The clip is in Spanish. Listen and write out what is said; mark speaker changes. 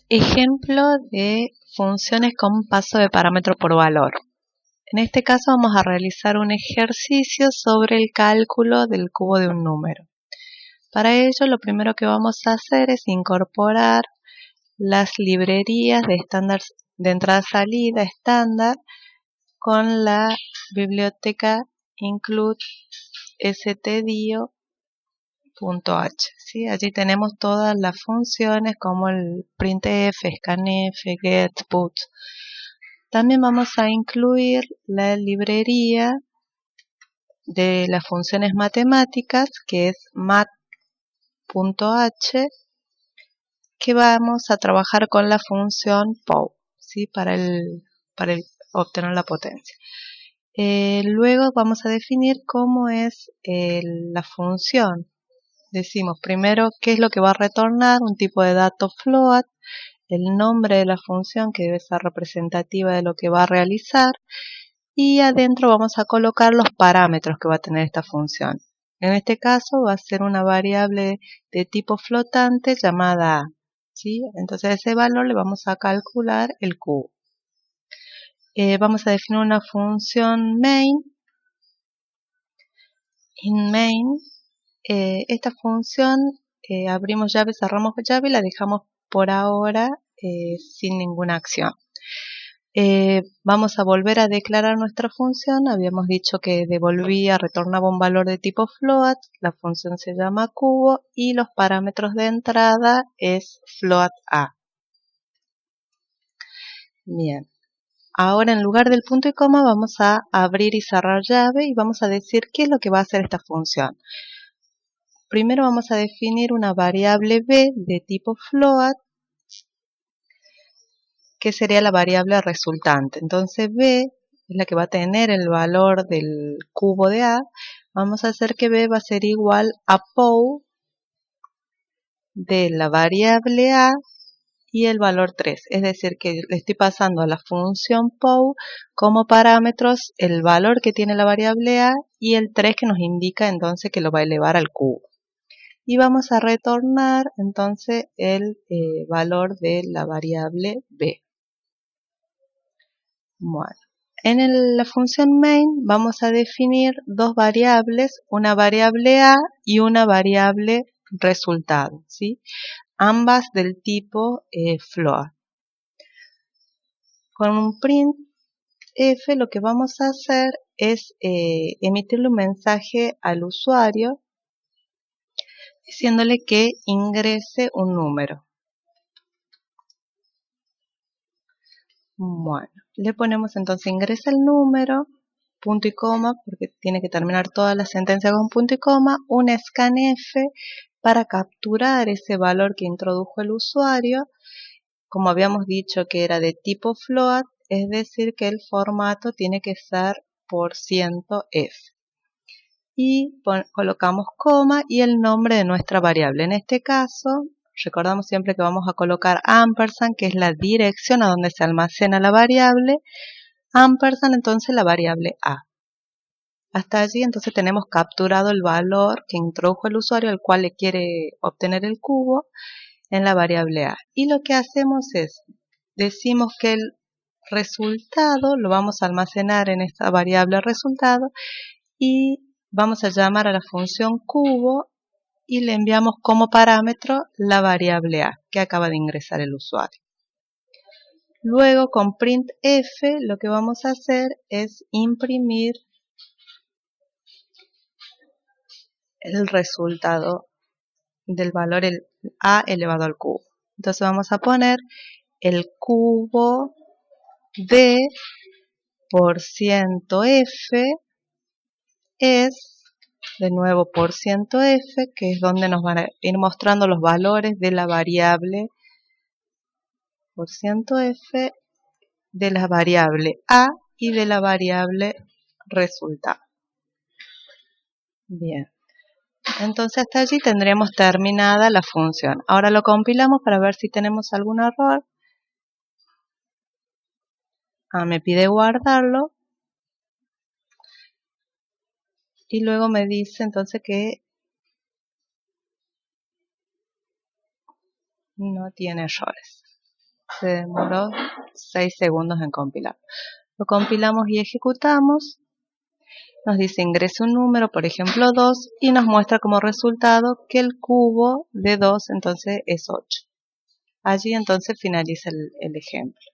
Speaker 1: Ejemplo de funciones con paso de parámetro por valor. En este caso vamos a realizar un ejercicio sobre el cálculo del cubo de un número. Para ello lo primero que vamos a hacer es incorporar las librerías de entrada-salida estándar con la biblioteca include stdio.h. ¿sí? Allí tenemos todas las funciones como el printf, scanf, get, put. También vamos a incluir la librería de las funciones matemáticas, que es mat.h, que vamos a trabajar con la función pow, ¿sí? para obtener la potencia. Luego vamos a definir cómo es la función. Decimos primero qué es lo que va a retornar, un tipo de dato float, el nombre de la función que debe ser representativa de lo que va a realizar, y adentro vamos a colocar los parámetros que va a tener esta función. En este caso va a ser una variable de tipo flotante llamada a, ¿sí? Entonces a ese valor le vamos a calcular el cubo. Vamos a definir una función main. In main, esta función abrimos llave, cerramos llave y la dejamos por ahora sin ninguna acción. Vamos a volver a declarar nuestra función. Habíamos dicho que retornaba un valor de tipo float. La función se llama cubo y los parámetros de entrada es float a. Bien. Ahora en lugar del punto y coma vamos a abrir y cerrar llave y vamos a decir qué es lo que va a hacer esta función. Primero vamos a definir una variable b de tipo float, que sería la variable resultante. Entonces b es la que va a tener el valor del cubo de a. Vamos a hacer que b va a ser igual a pow de la variable a y el valor 3. Es decir, que le estoy pasando a la función pow como parámetros el valor que tiene la variable a y el 3 que nos indica entonces que lo va a elevar al cubo. Y vamos a retornar entonces el valor de la variable b. Bueno, en la función main vamos a definir dos variables, una variable a y una variable resultado, ¿sí? Ambas del tipo float. Con un printf lo que vamos a hacer es emitirle un mensaje al usuario diciéndole que ingrese un número. Bueno, le ponemos entonces ingresa el número, punto y coma, porque tiene que terminar toda la sentencia con punto y coma, un scanf para capturar ese valor que introdujo el usuario, como habíamos dicho que era de tipo float, es decir que el formato tiene que ser %f. Y colocamos coma y el nombre de nuestra variable. En este caso, recordamos siempre que vamos a colocar ampersand, que es la dirección a donde se almacena la variable, ampersand entonces la variable a. Hasta allí entonces tenemos capturado el valor que introdujo el usuario al cual le quiere obtener el cubo en la variable a. Y lo que hacemos es, decimos que el resultado lo vamos a almacenar en esta variable resultado y vamos a llamar a la función cubo y le enviamos como parámetro la variable a que acaba de ingresar el usuario. Luego con printf lo que vamos a hacer es imprimir el resultado del valor a elevado al cubo. Entonces vamos a poner el cubo de %f es, de nuevo, %f, que es donde nos van a ir mostrando los valores de la variable %f, de la variable a y de la variable resultado. Bien, entonces hasta allí tendremos terminada la función. Ahora lo compilamos para ver si tenemos algún error. Me pide guardarlo. Y luego me dice entonces que no tiene errores. se demoró 6 segundos en compilar. Lo compilamos y ejecutamos. Nos dice ingrese un número, por ejemplo 2, y nos muestra como resultado que el cubo de 2 entonces es 8. Allí entonces finaliza el ejemplo.